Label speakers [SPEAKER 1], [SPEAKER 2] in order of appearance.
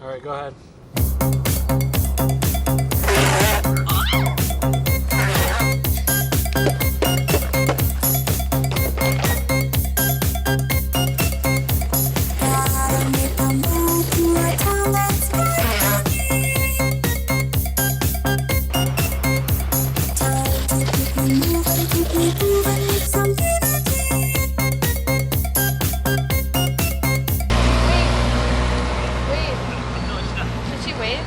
[SPEAKER 1] All right, go ahead.
[SPEAKER 2] Wait. Should she wave?